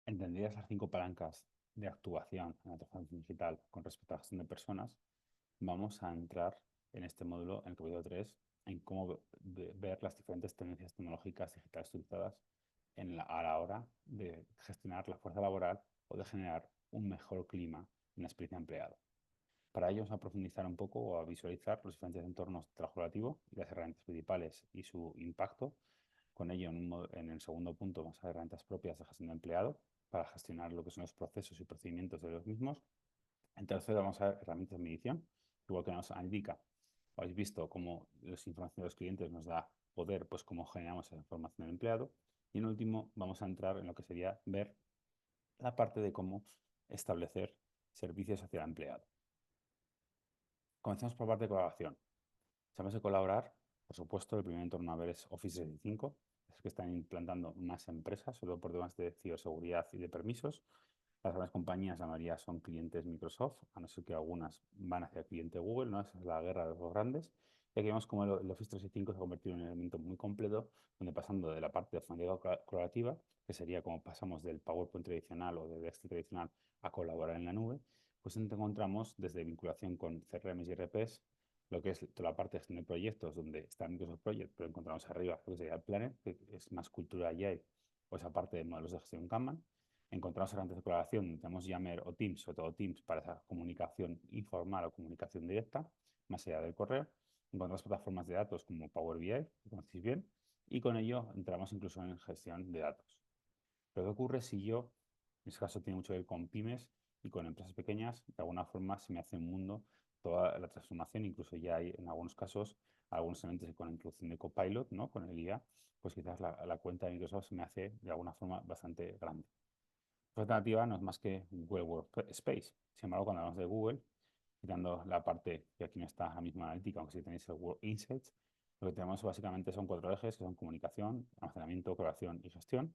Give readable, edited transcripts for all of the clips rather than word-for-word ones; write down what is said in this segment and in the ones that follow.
¿Entendidas las 5 palancas de actuación en la transformación digital con respecto a la gestión de personas? Vamos a entrar en este módulo, en el capítulo 3, en cómo ver las diferentes tendencias tecnológicas digitales utilizadas a la hora de gestionar la fuerza laboral o de generar un mejor clima en la experiencia de empleado. Para ello vamos a profundizar un poco o a visualizar los diferentes entornos de trabajo relativo y las herramientas principales y su impacto. Con ello, en el segundo punto, vamos a ver herramientas propias de gestión de empleado para gestionar lo que son los procesos y procedimientos de los mismos. En tercero, vamos a ver herramientas de medición, igual que nos indica. Habéis visto cómo la información de los clientes nos da poder, pues cómo generamos esa información del empleado. Y en último, vamos a entrar en lo que sería ver la parte de cómo establecer servicios hacia el empleado. Comenzamos por parte de colaboración. Sabemos de colaborar, por supuesto, el primer entorno a ver es Office 365, es que están implantando más empresas, sobre todo por temas de ciberseguridad y de permisos. Las grandes compañías, la mayoría son clientes Microsoft, a no ser que algunas van hacia el cliente Google, ¿no? Esa es la guerra de los grandes. Y aquí vemos cómo el Office 365 se ha convertido en un elemento muy completo, donde pasando de la parte de fonética colaborativa, que sería como pasamos del PowerPoint tradicional o del Excel tradicional a colaborar en la nube, pues encontramos desde vinculación con CRMs y RPs, lo que es toda la parte de gestión de proyectos, donde está Microsoft Project, pero encontramos arriba lo que sería el Planner, que es más cultura Agile, o esa parte de modelos de gestión Kanban. Encontramos herramientas de colaboración, tenemos Yammer o Teams, sobre todo Teams, para esa comunicación informal o comunicación directa, más allá del correo. Encontramos plataformas de datos como Power BI, que conocéis bien, y con ello entramos incluso en gestión de datos. Pero ¿qué ocurre si yo, en este caso tiene mucho que ver con pymes y con empresas pequeñas, de alguna forma se me hace un mundo toda la transformación, incluso ya hay en algunos casos algunos elementos con la inclusión de Copilot, ¿no? Con el IA, pues quizás la cuenta de Microsoft se me hace de alguna forma bastante grande. La alternativa no es más que Google Workspace. Sin embargo, cuando hablamos de Google, quitando la parte que aquí no está la misma analítica, aunque sí tenéis el Work Insights, lo que tenemos básicamente son 4 ejes que son comunicación, almacenamiento, creación y gestión,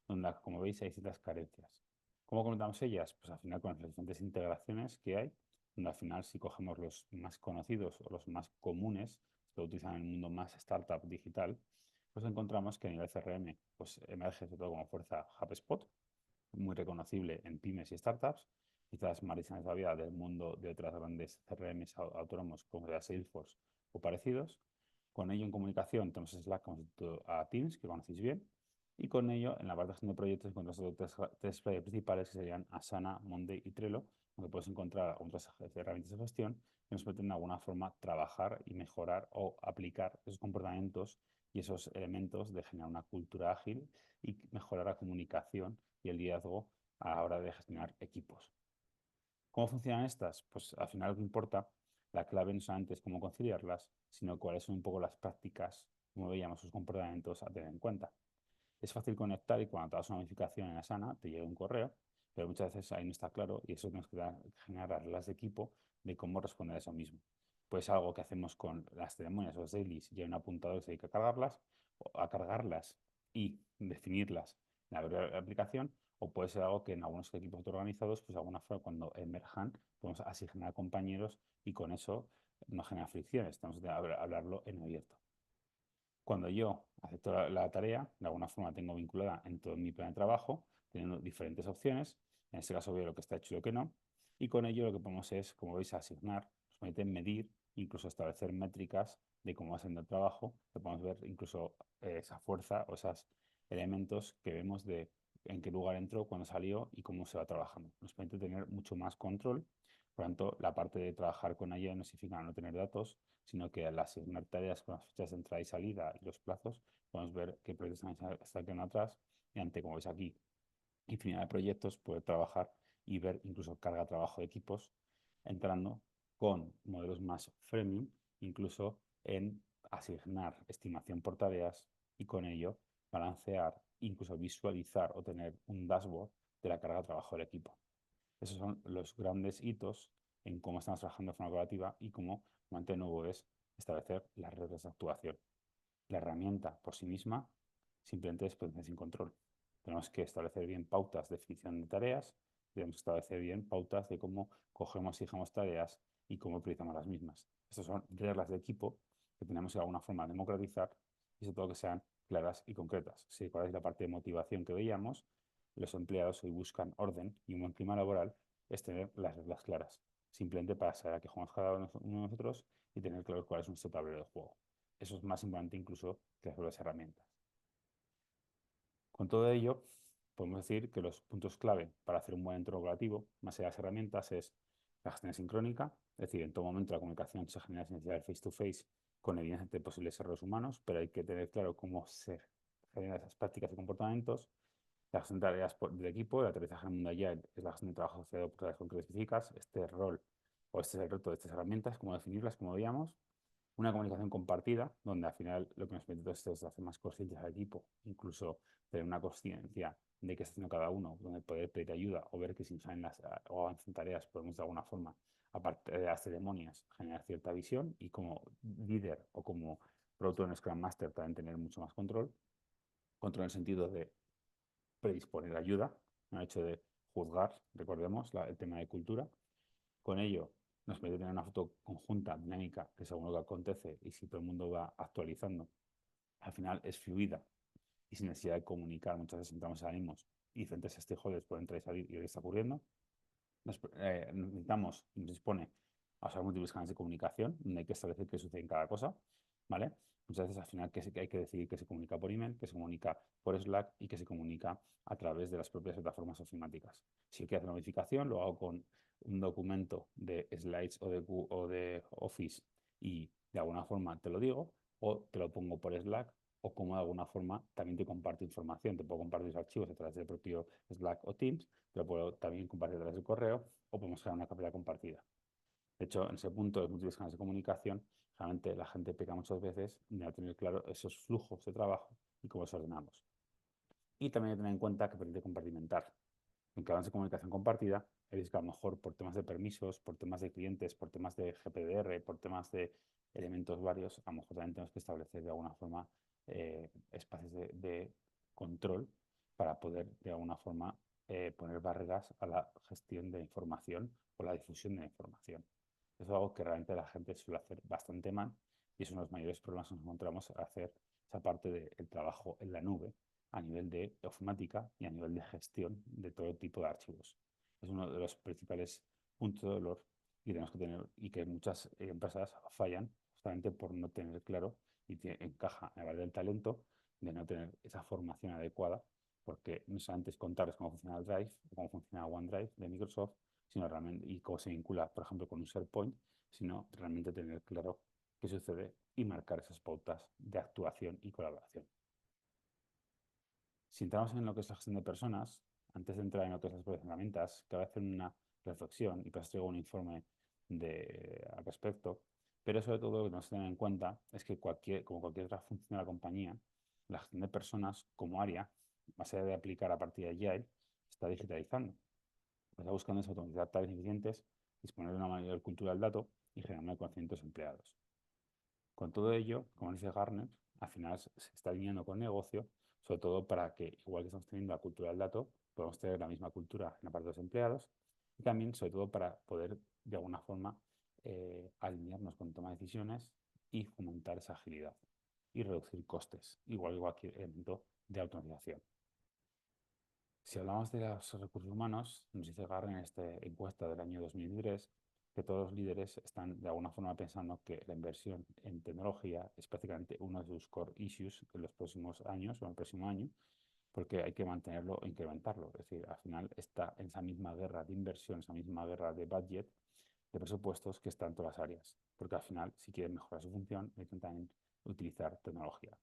donde, como veis, hay distintas carencias. ¿Cómo comentamos ellas? Pues al final con las diferentes integraciones que hay, donde al final si cogemos los más conocidos o los más comunes, que utilizan en el mundo más startup digital, pues encontramos que a nivel CRM pues emerge sobre todo como fuerza HubSpot, muy reconocible en pymes y startups, quizás Marisa todavía del mundo de otras grandes CRMs autónomos como sea Salesforce o parecidos. Con ello en comunicación tenemos Slack con a Teams, que conocéis bien, y con ello en la parte de gestión de proyectos encontramos tres players principales que serían Asana, Monday y Trello, donde puedes encontrar otras herramientas de gestión que nos permiten de alguna forma trabajar y mejorar o aplicar esos comportamientos y esos elementos de generar una cultura ágil y mejorar la comunicación y el liderazgo a la hora de gestionar equipos. ¿Cómo funcionan estas? Pues al final lo que importa, la clave no solamente es cómo conciliarlas, sino cuáles son un poco las prácticas, como veíamos, sus comportamientos a tener en cuenta. Es fácil conectar y cuando te das una notificación en Asana te llega un correo, pero muchas veces ahí no está claro y eso tenemos que generar reglas de equipo de cómo responder a eso mismo. Pues algo que hacemos con las ceremonias o los dailies, y hay un apuntador que se dedica a cargarlas y definirlas en la propia aplicación, o puede ser algo que en algunos equipos autoorganizados, pues de alguna forma cuando emerjan, podemos asignar compañeros y con eso no genera fricciones, tenemos que hablarlo en abierto. Cuando yo acepto la tarea, de alguna forma tengo vinculada en todo mi plan de trabajo, teniendo diferentes opciones, en este caso veo lo que está hecho y lo que no, y con ello lo que podemos es, como veis, asignar, nos permite medir, incluso establecer métricas de cómo va siendo el trabajo, que podemos ver incluso esa fuerza o esos elementos que vemos de en qué lugar entró, cuándo salió y cómo se va trabajando. Nos permite tener mucho más control. Por lo tanto, la parte de trabajar con ella no significa no tener datos, sino que al asignar tareas con las fechas de entrada y salida y los plazos, podemos ver qué proyectos están quedando atrás y ante, como veis aquí, infinidad de proyectos, poder trabajar y ver incluso carga de trabajo de equipos, entrando con modelos más freemium, incluso en asignar estimación por tareas y con ello balancear, incluso visualizar o tener un dashboard de la carga de trabajo del equipo. Esos son los grandes hitos en cómo estamos trabajando de forma colaborativa y cómo, de nuevo, es establecer las reglas de actuación. La herramienta por sí misma simplemente es potencia sin control. Tenemos que establecer bien pautas de definición de tareas, debemos establecer bien pautas de cómo cogemos y fijamos tareas y cómo priorizamos las mismas. Estas son reglas de equipo que tenemos que de alguna forma democratizar y sobre todo que sean claras y concretas. Si recordáis la parte de motivación que veíamos, los empleados hoy buscan orden y un buen clima laboral es tener las reglas claras, simplemente para saber a qué jugamos cada uno de nosotros y tener claro cuál es nuestro tablero de juego. Eso es más importante incluso que las propias herramientas. Con todo ello, podemos decir que los puntos clave para hacer un buen entorno colaborativo, más allá de las herramientas, es la gestión sincrónica, es decir, en todo momento la comunicación se genera sin necesidad del face-to-face con evidencia de posibles errores humanos, pero hay que tener claro cómo se generan esas prácticas y comportamientos. La gestión de tareas del equipo, el aterrizaje en el mundo Agile es la gestión de trabajo asociado por tareas concretas específicas. Este rol o este es el reto de estas herramientas, cómo definirlas, como veíamos. Una comunicación compartida, donde al final lo que nos permite todo esto es hacer más conscientes al equipo, incluso tener una conciencia de qué está haciendo cada uno, donde poder pedir ayuda o ver que si salen o avanzan tareas podemos de alguna forma, aparte de las ceremonias, generar cierta visión y como líder o como producto en Scrum Master también tener mucho más control. Control en el sentido de predisponer ayuda, no el hecho de juzgar, recordemos el tema de cultura. Con ello nos permite tener una foto conjunta, dinámica, que según lo que acontece y si todo el mundo va actualizando, al final es fluida y sin necesidad de comunicar. Muchas veces entramos en ánimos y diferentes stakeholders pueden entrar y salir y ver qué está ocurriendo. Nos dispone a usar múltiples canales de comunicación, donde hay que establecer qué sucede en cada cosa, ¿vale? Muchas veces al final que hay que decidir que se comunica por email, que se comunica por Slack y que se comunica a través de las propias plataformas ofimáticas. Si hay que hacer una modificación, lo hago con un documento de slides o de Office y de alguna forma te lo digo, o te lo pongo por Slack, o como de alguna forma también te comparto información. Te puedo compartir los archivos a través del propio Slack o Teams, pero puedo también compartir a través del correo o podemos crear una carpeta compartida. De hecho, en ese punto de múltiples canales de comunicación, realmente la gente peca muchas veces de no tener claro esos flujos de trabajo y cómo los ordenamos. Y también hay que tener en cuenta que permite compartimentar. Aunque hablamos de comunicación compartida, es que a lo mejor por temas de permisos, por temas de clientes, por temas de GPDR, por temas de elementos varios, a lo mejor también tenemos que establecer de alguna forma espacios de control para poder de alguna forma poner barreras a la gestión de información o la difusión de la información. Eso es algo que realmente la gente suele hacer bastante mal y es uno de los mayores problemas que nos encontramos al hacer esa parte del trabajo en la nube a nivel de ofimática y a nivel de gestión de todo tipo de archivos. Es uno de los principales puntos de dolor que tenemos que tener y que muchas empresas fallan justamente por no tener claro y encaja en la del talento de no tener esa formación adecuada, porque no solamente es contarles cómo funciona el Drive, cómo funciona OneDrive de Microsoft, sino realmente, y cómo se vincula, por ejemplo, con un SharePoint, sino realmente tener claro qué sucede y marcar esas pautas de actuación y colaboración. Si entramos en lo que es la gestión de personas, antes de entrar en lo que es las propias herramientas, cabe hacer una reflexión y para eso traigo un informe al respecto, pero sobre todo lo que tenemos que tener en cuenta es que como cualquier otra función de la compañía, la gestión de personas como área, más allá de aplicar a partir de Agile, está digitalizando. Lo que está buscando es automatizar tareas eficientes, disponer de una mayor cultura del dato y generar conocimientos empleados. Con todo ello, como dice Gartner, al final se está alineando con el negocio, sobre todo para que, igual que estamos teniendo la cultura del dato, podamos tener la misma cultura en la parte de los empleados y también, sobre todo, para poder, de alguna forma, alinearnos con toma de decisiones y fomentar esa agilidad y reducir costes, igual que cualquier elemento de automatización. Si hablamos de los recursos humanos, nos dice Gartner en esta encuesta del año 2003 que todos los líderes están de alguna forma pensando que la inversión en tecnología es prácticamente uno de sus core issues en los próximos años o en el próximo año, porque hay que mantenerlo e incrementarlo. Es decir, al final está en esa misma guerra de inversión, esa misma guerra de budget, de presupuestos que está en todas las áreas, porque al final, si quieren mejorar su función, necesitan utilizar tecnología.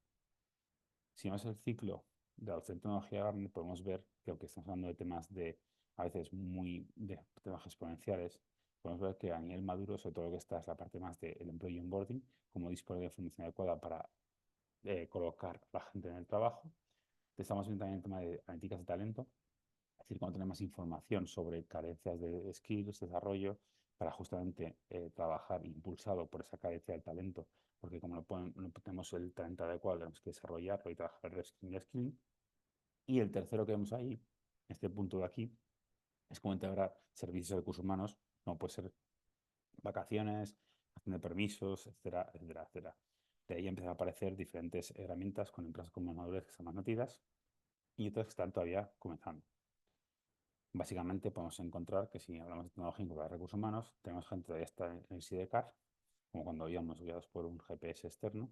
Si vemos el ciclo de adopción de tecnología Gartner, podemos ver que aunque estamos hablando de temas a veces de temas exponenciales, podemos ver que a nivel maduro, sobre todo lo que está es la parte más del employee onboarding, cómo disponer de información adecuada para colocar a la gente en el trabajo. Estamos viendo también el tema de analíticas de talento, es decir, cuando tenemos información sobre carencias de skills, desarrollo, para justamente trabajar impulsado por esa carencia de talento, porque como no tenemos el talento adecuado, tenemos que desarrollarlo y trabajar el reskilling y skilling. Y el tercero que vemos ahí, este punto de aquí, es cómo integrar servicios de recursos humanos, como puede ser vacaciones, gestión de permisos, etcétera, etcétera, etcétera. De ahí empiezan a aparecer diferentes herramientas con empresas como maduras que están más nativas y otras que están todavía comenzando. Básicamente podemos encontrar que si hablamos de tecnología incorporada a recursos humanos, tenemos gente que todavía está en el sidecar, como cuando íbamos guiados por un GPS externo.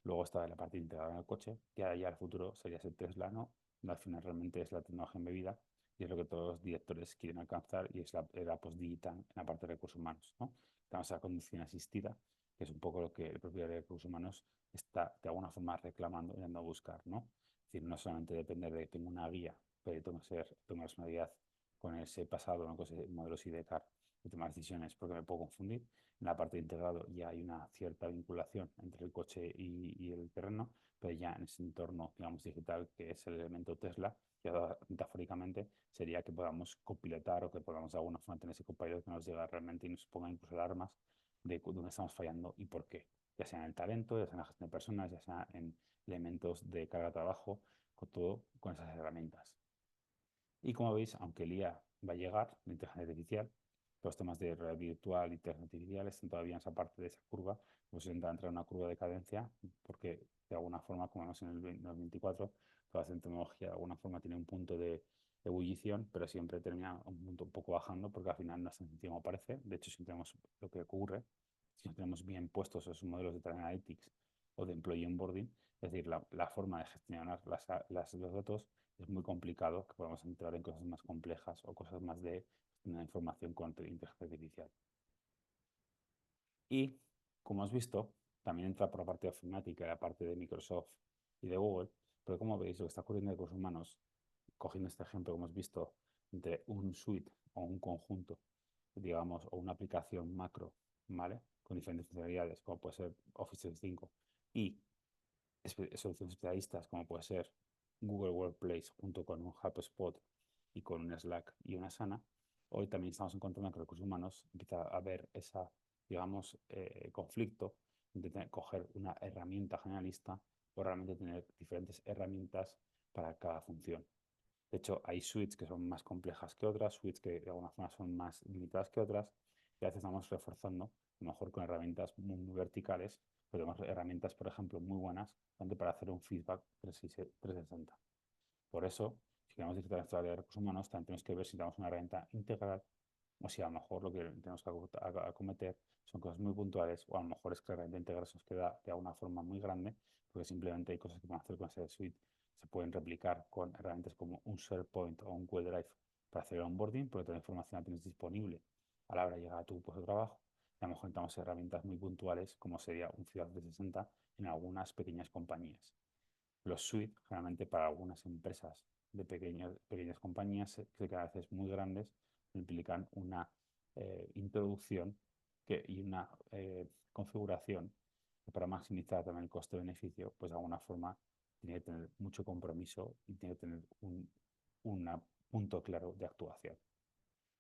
Luego está la parte integrada en el coche, que ahora ya el futuro sería ese Tesla, ¿no? Al final realmente es la tecnología embebida y es lo que todos los directores quieren alcanzar y es la post-digital en la parte de recursos humanos, ¿no? Tenemos la conducción asistida, que es un poco lo que el propio de recursos humanos está de alguna forma reclamando y dando a buscar, ¿no? Es decir, no solamente depender de que tengo una guía, pero tengo una personalidad con ese pasado, ¿no? Con ese modelo sidecar de tomar decisiones, porque me puedo confundir. En la parte de integrado ya hay una cierta vinculación entre el coche y el terreno, pero ya en ese entorno, digamos, digital, que es el elemento Tesla, ya metafóricamente sería que podamos copilotar o que podamos de alguna forma tener ese copilot que nos llega realmente y nos ponga incluso alarmas de dónde estamos fallando y por qué, ya sea en el talento, ya sea en la gestión de personas, ya sea en elementos de carga de trabajo, con todo con esas herramientas. Y como veis, aunque el IA va a llegar, la inteligencia artificial, los temas de realidad virtual y inteligencia artificial están todavía en esa parte de esa curva, pues entrar en una curva de cadencia, porque de alguna forma, como vemos en el 2024, toda esta tecnología de alguna forma tiene un punto de ebullición, pero siempre termina un punto un poco bajando, porque al final no es tan sencillo como parece. De hecho, si tenemos lo que ocurre, si no tenemos bien puestos esos modelos de Talent Analytics o de Employee Onboarding, es decir, la forma de gestionar los datos es muy complicado, que podamos entrar en cosas más complejas o cosas más de una información con inteligencia artificial. Y, como has visto, también entra por la parte de ofimática, la parte de Microsoft y de Google, pero como veis, lo que está ocurriendo en recursos humanos, cogiendo este ejemplo que hemos visto de un suite o un conjunto, digamos, o una aplicación macro, ¿vale? Con diferentes funcionalidades, como puede ser Office 365, y soluciones especialistas, como puede ser Google Workplace, junto con un HubSpot y con un Slack y una Asana. Hoy también estamos encontrando que en recursos humanos empieza a haber esa, digamos, conflicto de coger una herramienta generalista o realmente tener diferentes herramientas para cada función. De hecho, hay suites que son más complejas que otras, suites que de alguna forma son más limitadas que otras, y a veces estamos reforzando, a lo mejor con herramientas muy verticales, pero tenemos herramientas, por ejemplo, muy buenas, tanto para hacer un feedback 360. Por eso, si queremos disfrutar nuestra área de recursos humanos, también tenemos que ver si tenemos una herramienta integral o si a lo mejor lo que tenemos que acometer son cosas muy puntuales o a lo mejor es que la herramienta integral se nos queda de alguna forma muy grande porque simplemente hay cosas que podemos hacer con esa suite se pueden replicar con herramientas como un SharePoint o un Google Drive para hacer el onboarding, porque toda la información la tienes disponible a la hora de llegar a tu puesto de trabajo. Y a lo mejor necesitamos herramientas muy puntuales, como sería un Ciudad 360 en algunas pequeñas compañías. Los suites, generalmente para algunas empresas de pequeñas compañías que cada vez es muy grandes, implican una introducción y una configuración que para maximizar también el coste-beneficio, pues de alguna forma tiene que tener mucho compromiso y tiene que tener un punto claro de actuación.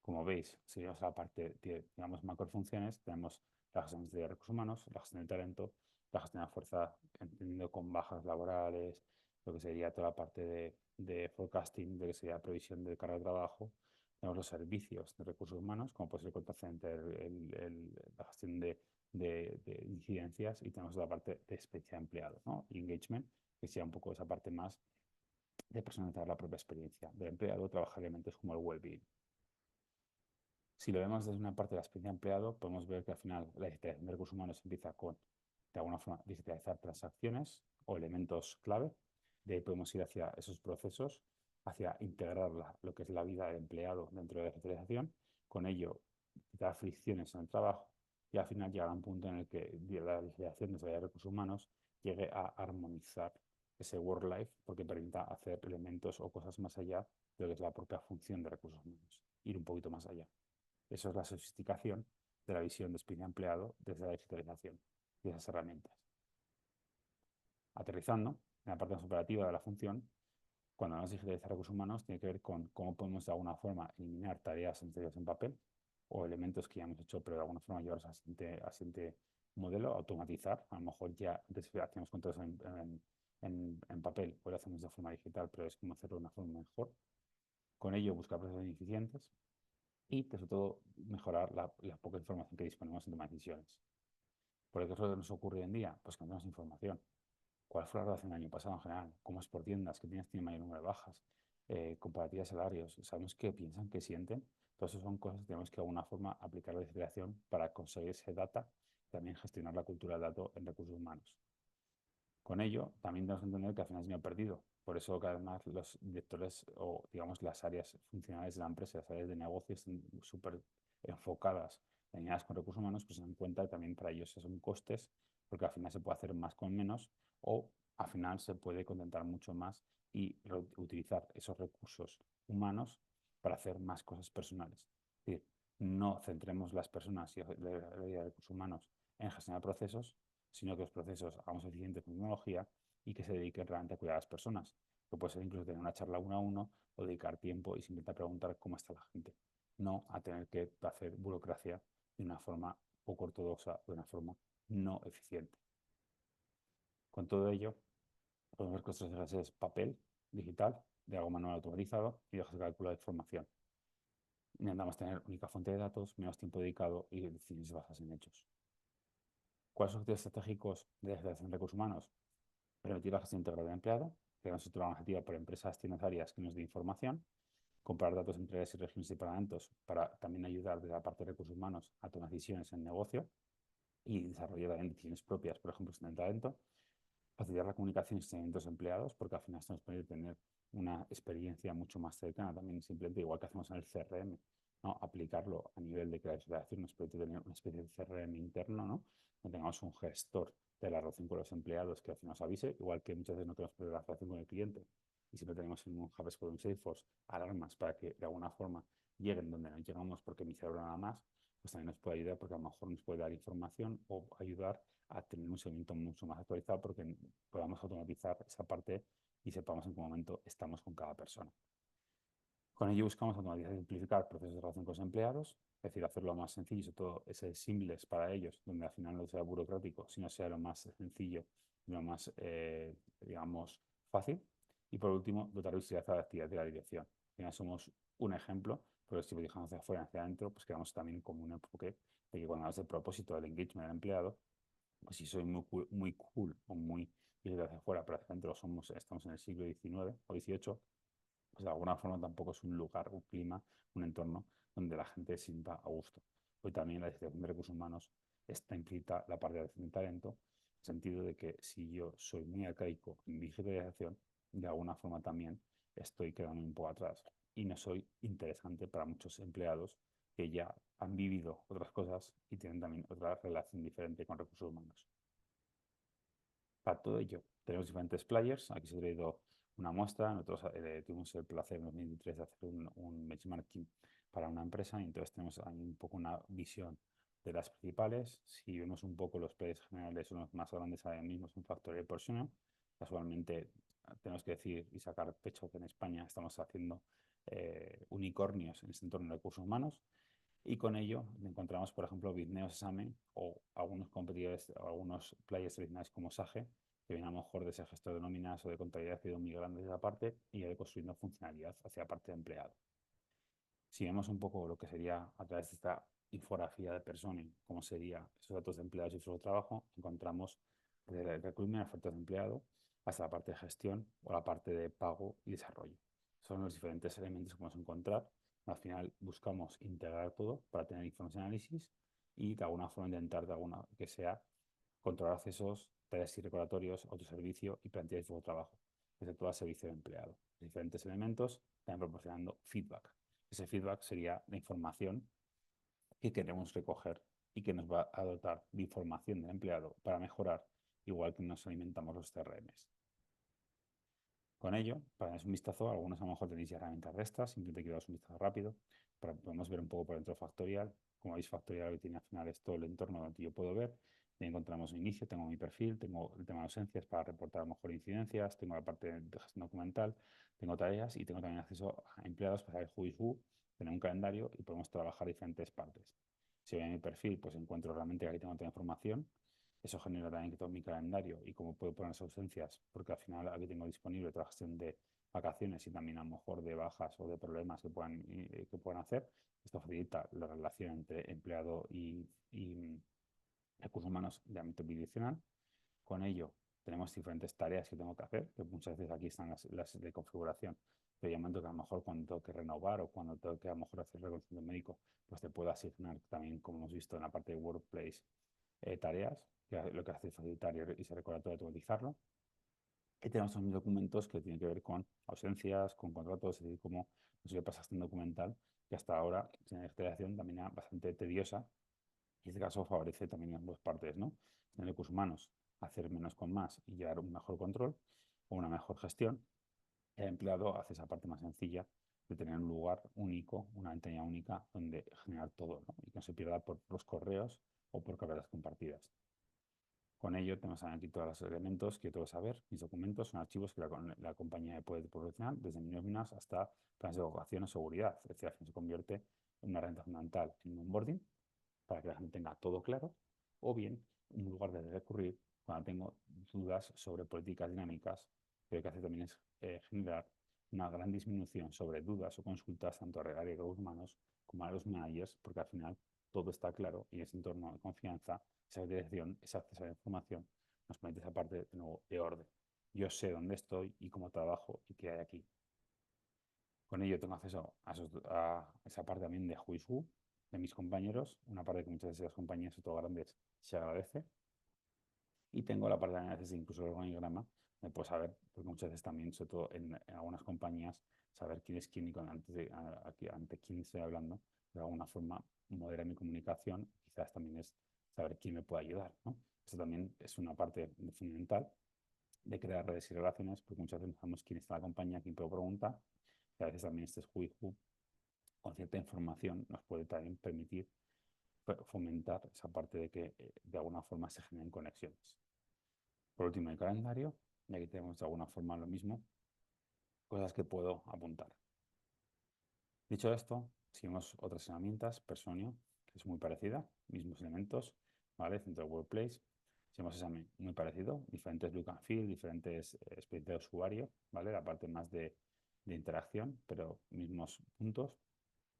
Como veis, si vamos a la parte de, digamos, macrofunciones, tenemos la gestión de recursos humanos, la gestión de talento, la gestión de fuerza, entendiendo con bajas laborales, lo que sería toda la parte de forecasting, de que sería previsión de carga de trabajo. Tenemos los servicios de recursos humanos, como puede ser el contact center, la gestión de incidencias, y tenemos la parte de experiencia de empleado, ¿no? Y engagement, que sería un poco esa parte más de personalizar la propia experiencia del empleado, trabajar elementos como el well-being. Si lo vemos desde una parte de la experiencia de empleado, podemos ver que al final la digitalización de recursos humanos empieza con, de alguna forma, digitalizar transacciones o elementos clave. De ahí podemos ir hacia esos procesos, hacia integrar lo que es la vida del empleado dentro de la digitalización. Con ello, quitar fricciones en el trabajo y al final llegar a un punto en el que la digitalización de recursos humanos llegue a armonizar ese work-life porque permita hacer elementos o cosas más allá de lo que es la propia función de recursos humanos, ir un poquito más allá. Eso es la sofisticación de la visión de experiencia empleado desde la digitalización y esas herramientas. Aterrizando en la parte más operativa de la función, cuando hablamos de digitalizar recursos humanos, tiene que ver con cómo podemos de alguna forma eliminar tareas anteriores en papel o elementos que ya hemos hecho, pero de alguna forma llevarlos a siguiente modelo, automatizar. A lo mejor ya antes hacíamos controles en papel, hoy lo hacemos de forma digital, pero es como hacerlo de una forma mejor. Con ello, buscar procesos ineficientes y, sobre todo, mejorar la poca información que disponemos en tomar decisiones. ¿Por qué es lo que nos ocurre hoy en día? Pues que no tenemos información. ¿Cuál fue la relación del año pasado en general? ¿Cómo es por tiendas? ¿Qué tiendas tienen mayor número de bajas? comparativa de salarios, sabemos qué piensan, qué sienten. Todas esas son cosas que tenemos que de alguna forma aplicar la legislación para conseguir ese data, también gestionar la cultura del dato en recursos humanos. Con ello, también tenemos que entender que al final es dinero perdido. Por eso cada vez más los directores o, digamos, las áreas funcionales de la empresa, las áreas de negocio están súper enfocadas, alineadas con recursos humanos, pues se dan cuenta que también para ellos son costes, porque al final se puede hacer más con menos o al final se puede contentar mucho más y utilizar esos recursos humanos para hacer más cosas personales. Es decir, no centremos las personas y la vida de recursos humanos en gestionar procesos, sino que los procesos hagamos eficientes con tecnología y que se dediquen realmente a cuidar a las personas. Que puede ser incluso tener una charla uno a uno o dedicar tiempo y simplemente preguntar cómo está la gente. No a tener que hacer burocracia de una forma poco ortodoxa, de una forma no eficiente. Con todo ello, podemos ver que nuestras estrategias es papel, digital, de algo manual automatizado y hojas de cálculo de información. Intentamos tener única fuente de datos, menos tiempo dedicado y decisiones basadas en hechos. ¿Cuáles son los objetivos estratégicos de la gestión de recursos humanos? Permitir la gestión integral del empleado, crear una estructura organizativa por empresas áreas que nos dé información, comparar datos entre áreas y regiones y departamentos para también ayudar desde la parte de recursos humanos a tomar decisiones en negocio y desarrollar también decisiones propias, por ejemplo, en el talento, facilitar la comunicación y seguimientos empleados, porque al final esto nos permite tener una experiencia mucho más cercana, también simplemente igual que hacemos en el CRM, ¿no? Aplicarlo a nivel de creación nos permite tener una especie de CRM interno, ¿no? Donde tengamos un gestor de la relación con los empleados que al final nos avise, igual que muchas veces no tenemos la relación con el cliente y siempre tenemos en un HubSpot o un Salesforce alarmas para que de alguna forma lleguen donde no llegamos porque mi cerebro nada más, pues también nos puede ayudar porque a lo mejor nos puede dar información o ayudar a tener un seguimiento mucho más actualizado porque podamos automatizar esa parte y sepamos en qué momento estamos con cada persona. Con ello buscamos automatizar y simplificar procesos de relación con los empleados, es decir, hacerlo más sencillo y sobre todo ese simples para ellos, donde al final no sea burocrático, sino sea lo más sencillo y lo más, digamos, fácil. Y por último, dotar visibilidad a la actividad de la dirección. Al final somos un ejemplo, pero si lo dejamos hacia afuera, hacia adentro, pues quedamos también como un enfoque de que cuando hablas del propósito del engagement del empleado, pues si soy muy cool o muy ir hacia afuera, pero hacia adentro estamos en el siglo XIX o XVIII, pues de alguna forma tampoco es un lugar, un clima, un entorno donde la gente se sienta a gusto. Hoy también la dirección de recursos humanos está implícita la parte de talento, en el sentido de que si yo soy muy arcaico en mi digitalización, de alguna forma también estoy quedando un poco atrás y no soy interesante para muchos empleados que ya han vivido otras cosas y tienen también otra relación diferente con recursos humanos. Para todo ello, tenemos diferentes players. Aquí se ha traído una muestra. Nosotros tuvimos el placer en 2023 de hacer un benchmarking para una empresa y entonces tenemos ahí un poco una visión de las principales. Si vemos un poco los players generales, son los más grandes ahora mismo, son Factorial Personal. Casualmente, tenemos que decir y sacar pecho que en España estamos haciendo unicornios en este entorno de recursos humanos. Y con ello encontramos, por ejemplo, Bitneo Sesame o algunos competidores, o algunos players tradicionales como Sage, que vienen a lo mejor de ese gestor de nóminas o de contabilidad que ha sido muy grande de esa parte y ha ido construyendo funcionalidad hacia la parte de empleado. Si vemos un poco lo que sería a través de esta infografía de personas, cómo serían esos datos de empleados y su trabajo, encontramos desde el recruitment, ofertas de empleado, hasta la parte de gestión o la parte de pago y desarrollo. Son los diferentes elementos que vamos a encontrar. Al final buscamos integrar todo para tener información de análisis y de alguna forma intentar que sea controlar accesos, tareas y recordatorios, autoservicio y plantillas de flujo de trabajo, desde todo el servicio de empleado. Diferentes elementos, también proporcionando feedback. Ese feedback sería la información que queremos recoger y que nos va a dotar de información del empleado para mejorar, igual que nos alimentamos los CRMs. Con ello, para dar un vistazo, algunos a lo mejor tenéis ya herramientas de estas, simplemente quiero dar un vistazo rápido, podemos ver un poco por dentro Factorial. Como veis, Factorial tiene al final es todo el entorno donde yo puedo ver. Y encontramos un inicio, tengo mi perfil, tengo el tema de ausencias para reportar a lo mejor incidencias, tengo la parte de gestión documental, tengo tareas y tengo también acceso a empleados para saber who is who, tener un calendario y podemos trabajar diferentes partes. Si voy a mi perfil, pues encuentro realmente que aquí tengo toda la información. Eso genera también que todo mi calendario y cómo puedo poner las ausencias, porque al final aquí tengo disponible toda la gestión de vacaciones y también a lo mejor de bajas o de problemas que puedan hacer. Esto facilita la relación entre empleado y recursos humanos de ámbito bidireccional. Con ello, tenemos diferentes tareas que tengo que hacer, que muchas veces aquí están las de configuración, pero ya momento que a lo mejor cuando tengo que renovar o cuando tengo que a lo mejor hacer reconocimiento médico, pues te puedo asignar también, como hemos visto en la parte de Workplace, tareas, que lo que hace es facilitar y ese recordatorio de automatizarlo. Y tenemos también documentos que tienen que ver con ausencias, con contratos, es decir, cómo no se pasa este documental, que hasta ahora, sin la creación, también era bastante tediosa. Y en este caso favorece también ambas partes, ¿no? En recursos humanos, hacer menos con más y llevar un mejor control o una mejor gestión. El empleado hace esa parte más sencilla de tener un lugar único, una ventanilla única donde generar todo, ¿no? Y que no se pierda por los correos o por carpetas compartidas. Con ello tenemos aquí todos los elementos que tengo que saber. Mis documentos son archivos que la compañía puede proporcionar, desde nóminas hasta planes de evacuación o seguridad. Es decir, al final se convierte en una herramienta fundamental en un onboarding para que la gente tenga todo claro, o bien un lugar de recurrir cuando tengo dudas sobre políticas dinámicas, que lo que hace también es generar una gran disminución sobre dudas o consultas tanto a área de recursos humanos como a los managers, porque al final todo está claro y ese entorno de confianza, esa dirección, ese acceso a la información, nos permite esa parte de nuevo de orden. Yo sé dónde estoy y cómo trabajo y qué hay aquí. Con ello tengo acceso a esa parte también de who is who, de mis compañeros, una parte que muchas de las compañías, sobre todo grandes, se agradece. Y tengo la parte de análisis, incluso el organigrama, me puedo saber, porque muchas veces también, sobre todo en algunas compañías, saber quién es quién y ante quién estoy hablando, de alguna forma moderar mi comunicación, quizás también es saber quién me puede ayudar, ¿no? Esto también es una parte fundamental de crear redes y relaciones, porque muchas veces no sabemos quién está en la compañía, quién puedo preguntar, y a veces también este who is who, con cierta información, nos puede también permitir fomentar esa parte de que de alguna forma se generen conexiones. Por último, el calendario, y aquí tenemos de alguna forma lo mismo, cosas que puedo apuntar. Dicho esto, seguimos otras herramientas, Personio, que es muy parecida, mismos elementos, ¿vale? Centro de Workplace. Seguimos examen muy parecido, diferentes look and feel, diferentes experiencias de usuario, ¿vale? La parte más de interacción, pero mismos puntos.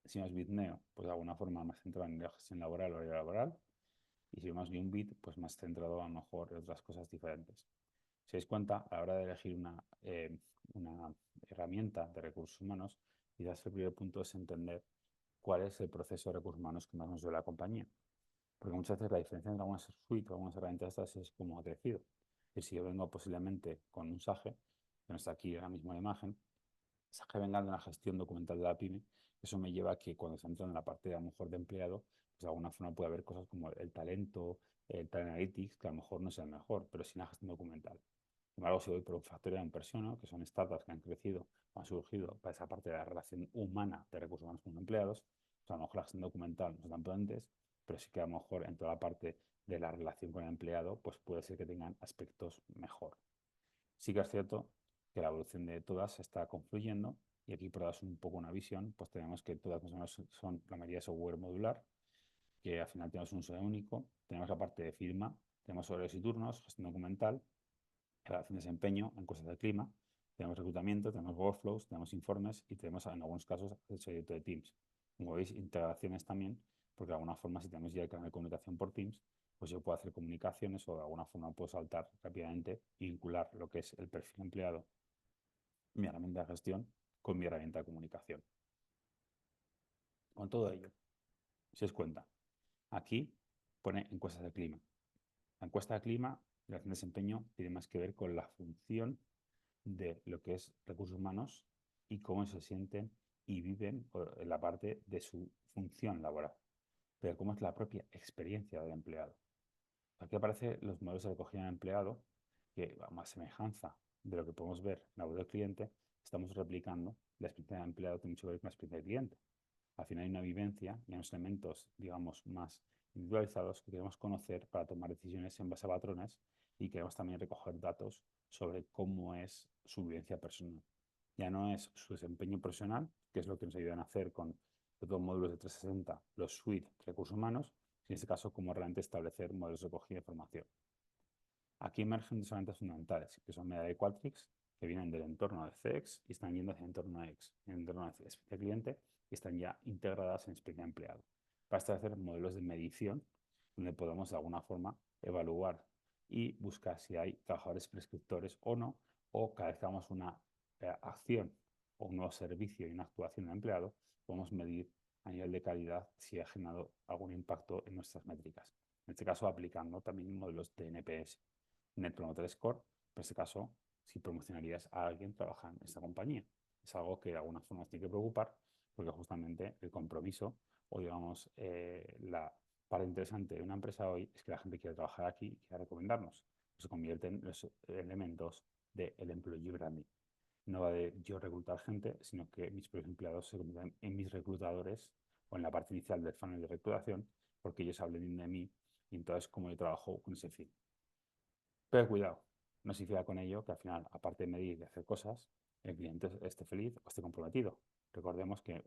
Seguimos Bitneo, pues de alguna forma más centrado en la gestión laboral, horario laboral. Y si vemos un bit, pues más centrado a lo mejor en otras cosas diferentes. Si os dais cuenta, a la hora de elegir una herramienta de recursos humanos, quizás el primer punto es entender cuál es el proceso de recursos humanos que más nos duele a la compañía. Porque muchas veces la diferencia entre algunas suites o algunas herramientas estas es como ha crecido. Y si yo vengo posiblemente con un SAGE, que no está aquí ahora mismo la imagen, SAGE venga de la gestión documental de la pyme, eso me lleva a que cuando se entra en la parte de, a lo mejor de empleado, pues de alguna forma puede haber cosas como el talento, el talent analytics, que a lo mejor no es el mejor, pero sin la gestión documental. Sin embargo, si voy por un factor de inversión, ¿no? Que son startups que han crecido, han surgido para esa parte de la relación humana de recursos humanos con empleados, pues a lo mejor la gestión documental no es tan potentes, pero sí que a lo mejor en toda la parte de la relación con el empleado, pues puede ser que tengan aspectos mejor. Sí que es cierto que la evolución de todas se está confluyendo y aquí por daros un poco una visión, pues tenemos que todas más o menos son la mayoría de software modular, que al final tenemos un uso único, tenemos la parte de firma, tenemos horarios y turnos, gestión documental, relación de desempeño, encuestas de clima, tenemos reclutamiento, tenemos workflows, tenemos informes y tenemos en algunos casos seguimiento de Teams. Como veis, integraciones también, porque de alguna forma si tenemos ya el canal de comunicación por Teams, pues yo puedo hacer comunicaciones o de alguna forma puedo saltar rápidamente y vincular lo que es el perfil empleado, mi herramienta de gestión, con mi herramienta de comunicación. Con todo ello, si os cuenta, aquí pone encuestas de clima. La encuesta de clima y la relación de desempeño tiene más que ver con la función de lo que es recursos humanos y cómo se sienten y viven en la parte de su función laboral, pero cómo es la propia experiencia del empleado. Aquí aparecen los modelos de recogida de empleado, que a más semejanza de lo que podemos ver en la web del cliente, estamos replicando la experiencia del empleado que mucho que ver con la experiencia del cliente. Al final hay una vivencia y unos elementos, digamos, más individualizados que queremos conocer para tomar decisiones en base a patrones y queremos también recoger datos sobre cómo es su vivencia personal. Ya no es su desempeño profesional, que es lo que nos ayudan a hacer con todos los módulos de 360, los suite recursos humanos, y en este caso cómo realmente establecer modelos de recogida de información. Aquí emergen dos herramientas fundamentales, que son Medalla de Qualtrics, que vienen del entorno de CX y están yendo hacia el entorno de X, en el entorno de experiencia cliente, y están ya integradas en experiencia empleado, para establecer modelos de medición donde podemos de alguna forma evaluar y buscar si hay trabajadores prescriptores o no, o cada vez que hagamos una acción o un nuevo servicio y una actuación del empleado, podemos medir a nivel de calidad si ha generado algún impacto en nuestras métricas. En este caso, aplicando también modelos de NPS, Net Promoter Score. En este caso, si promocionarías a alguien trabajando en esta compañía. Es algo que de alguna forma nos tiene que preocupar, porque justamente el compromiso o, digamos, la parte interesante de una empresa hoy es que la gente quiere trabajar aquí y quiere recomendarnos. Se convierten en los elementos del employee branding. No va de yo reclutar gente, sino que mis propios empleados se convierten en mis reclutadores o en la parte inicial del funnel de reclutación, porque ellos hablen bien de mí y entonces cómo yo trabajo con ese fin. Pero cuidado, no significa con ello que al final, aparte de medir y de hacer cosas, el cliente esté feliz o esté comprometido. Recordemos que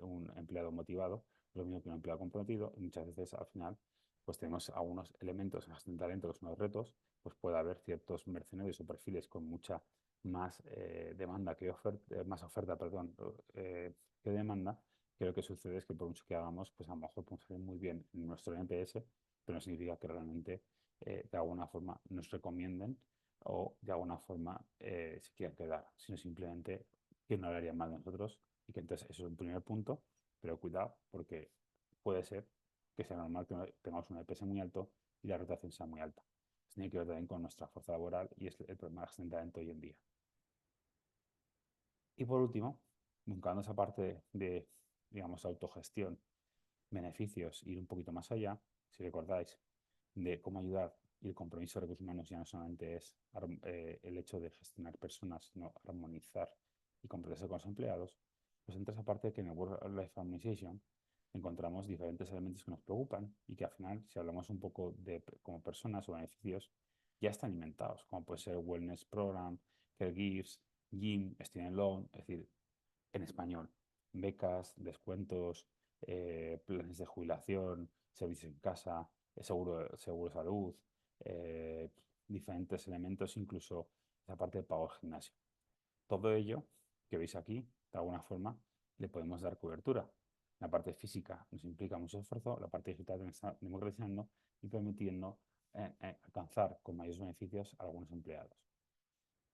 un empleado motivado es lo mismo que un empleado comprometido y muchas veces al final pues tenemos algunos elementos en gestión de talento, los nuevos retos, pues puede haber ciertos mercenarios o perfiles con mucha más demanda que oferta, más oferta, perdón, que demanda, que lo que sucede es que por mucho que hagamos, pues a lo mejor podemos hacer muy bien en nuestro NPS, pero no significa que realmente de alguna forma nos recomienden o de alguna forma se quieran quedar, sino simplemente que no hablarían mal de nosotros y que entonces eso es un primer punto, pero cuidado porque puede ser que sea normal que tengamos un EPS muy alto y la rotación sea muy alta. Eso tiene que ver también con nuestra fuerza laboral y es el problema de talento hoy en día. Y por último, buscando esa parte de digamos, autogestión, beneficios, ir un poquito más allá, si recordáis, de cómo ayudar y el compromiso de recursos humanos ya no solamente es el hecho de gestionar personas, sino armonizar y comprometerse con los empleados, pues entra esa parte que en el Work-Life Harmonization encontramos diferentes elementos que nos preocupan y que al final, si hablamos un poco de como personas o beneficios, ya están inventados, como puede ser Wellness Program, Caregivers, Gym, Student Loan, es decir, en español, becas, descuentos, planes de jubilación, servicios en casa, seguro de salud, eh, diferentes elementos, incluso esa parte de pago al gimnasio. Todo ello que veis aquí, de alguna forma, le podemos dar cobertura. La parte física nos implica mucho esfuerzo, la parte digital nos está democratizando y permitiendo alcanzar con mayores beneficios a algunos empleados.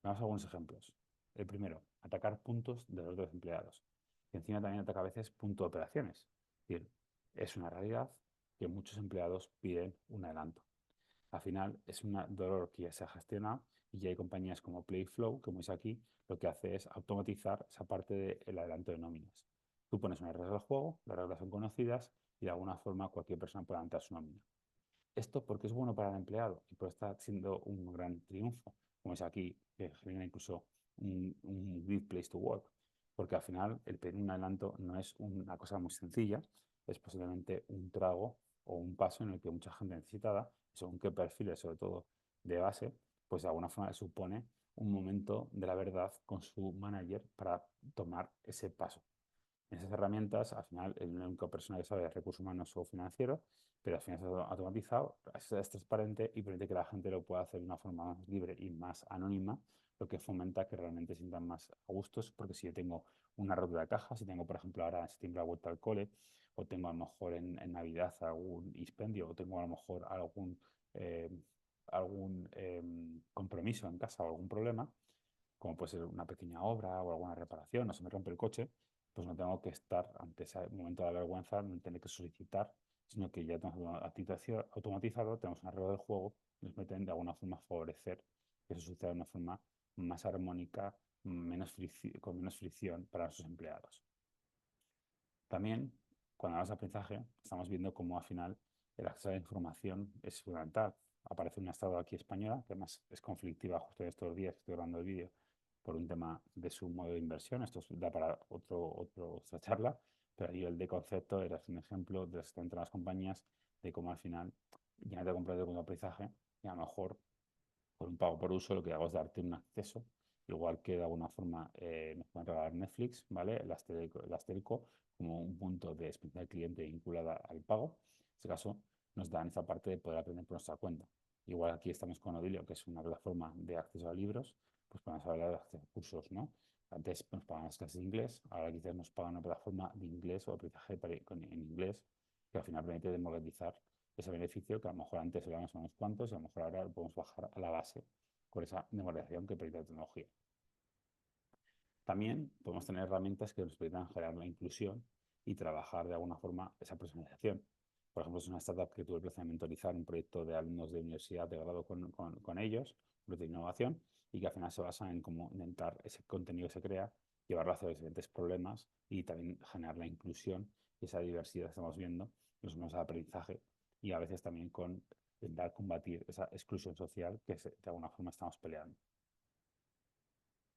Veamos algunos ejemplos. El primero, atacar puntos de los dos empleados. Y encima también ataca a veces punto de operaciones. Es decir, es una realidad que muchos empleados piden un adelanto. Al final es un dolor que ya se ha gestionado y ya hay compañías como Playflow, como es aquí, lo que hace es automatizar esa parte del adelanto de nóminas. Tú pones unas reglas del juego, las reglas son conocidas y de alguna forma cualquier persona puede adelantar su nómina. Esto porque es bueno para el empleado y por estar siendo un gran triunfo, como es aquí, que genera incluso un good place to work, porque al final el pedir un adelanto no es una cosa muy sencilla, es posiblemente un trago o un paso en el que mucha gente necesitada, según qué perfiles, sobre todo de base, pues de alguna forma supone un momento de la verdad con su manager para tomar ese paso. En esas herramientas, al final, el único persona que sabe de recursos humanos o financieros, pero al final es automatizado, es transparente y permite que la gente lo pueda hacer de una forma más libre y más anónima, lo que fomenta que realmente se sientan más a gustos, porque si yo tengo una rotura de caja, si tengo, por ejemplo, ahora en septiembre la vuelta al cole, o tengo a lo mejor en Navidad algún dispendio, o tengo a lo mejor eh, algún compromiso en casa o algún problema, como puede ser una pequeña obra o alguna reparación, o se me rompe el coche, pues no tengo que estar ante ese momento de la vergüenza, no tener que solicitar, sino que ya tenemos automatizado, tenemos una regla del juego, nos meten de alguna forma a favorecer que eso suceda de una forma más armónica, con menos fricción para nuestros empleados. También, cuando hablamos de aprendizaje, estamos viendo cómo al final el acceso a la información es fundamental. Aparece una estado aquí española, que además es conflictiva justo en estos días que estoy grabando el vídeo por un tema de su modo de inversión. Esto da para otra charla, pero a nivel de concepto era un ejemplo de las que entran las compañías de cómo al final ya no te compras el aprendizaje y a lo mejor por un pago por uso lo que hago es darte un acceso, igual que de alguna forma nos pueden regalar Netflix, ¿vale? Las telco como un punto de experiencia del cliente vinculada al pago. En este caso nos dan esa parte de poder aprender por nuestra cuenta. Igual aquí estamos con Odilio, que es una plataforma de acceso a libros, pues podemos hablar de acceso a cursos, ¿no? Antes nos pagaban las clases de inglés, ahora quizás nos pagan una plataforma de inglés o aprendizaje en inglés, que al final permite democratizar ese beneficio que a lo mejor antes éramos unos cuantos y a lo mejor ahora lo podemos bajar a la base con esa democratización que permite la tecnología. También podemos tener herramientas que nos permitan generar la inclusión y trabajar de alguna forma esa personalización. Por ejemplo, es una startup que tuve el placer de mentorizar un proyecto de alumnos de universidad de grado con ellos, un proyecto de innovación, y que al final se basa en cómo intentar ese contenido que se crea, llevarlo hacia los diferentes problemas y también generar la inclusión y esa diversidad que estamos viendo, los menos de aprendizaje y a veces también con intentar combatir esa exclusión social que de alguna forma estamos peleando.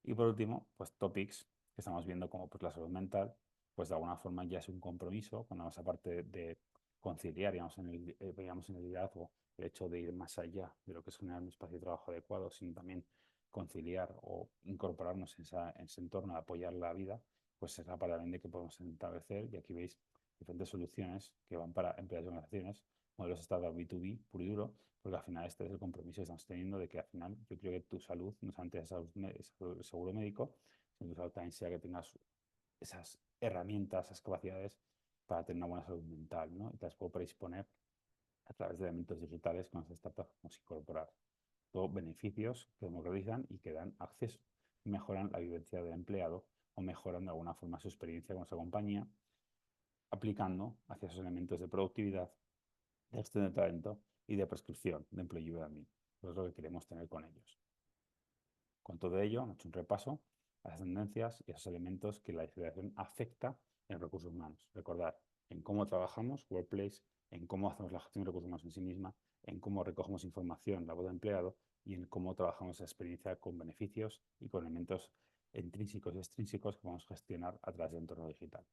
Y por último, pues topics que estamos viendo como pues, la salud mental, pues de alguna forma ya es un compromiso, cuando esa parte de conciliar, veíamos en el liderazgo, el hecho de ir más allá de lo que es generar un espacio de trabajo adecuado, sino también conciliar o incorporarnos en ese entorno, apoyar la vida, pues es la parte también de que podemos establecer, y aquí veis diferentes soluciones que van para empresas y organizaciones, modelos startup B2B, puro y duro, porque al final este es el compromiso que estamos teniendo de que al final yo creo que tu salud, no solamente es el seguro médico, sino que tu salud también sea que tengas esas herramientas, esas capacidades para tener una buena salud mental, ¿no? Y te las puedo predisponer a través de elementos digitales con las startups que podemos incorporar. Todo beneficios que democratizan y que dan acceso, mejoran la vivencia del empleado o mejoran de alguna forma su experiencia con esa compañía, aplicando hacia esos elementos de productividad, de gestión de talento y de prescripción de employee branding. Eso es lo que queremos tener con ellos. Con todo ello, hemos hecho un repaso a las tendencias y a esos elementos que la digitalización afecta en recursos humanos. Recordar en cómo trabajamos, workplace, en cómo hacemos la gestión de recursos humanos en sí misma, en cómo recogemos información, la voz de empleado, y en cómo trabajamos esa experiencia con beneficios y con elementos intrínsecos y extrínsecos que vamos a gestionar a través del entorno digital.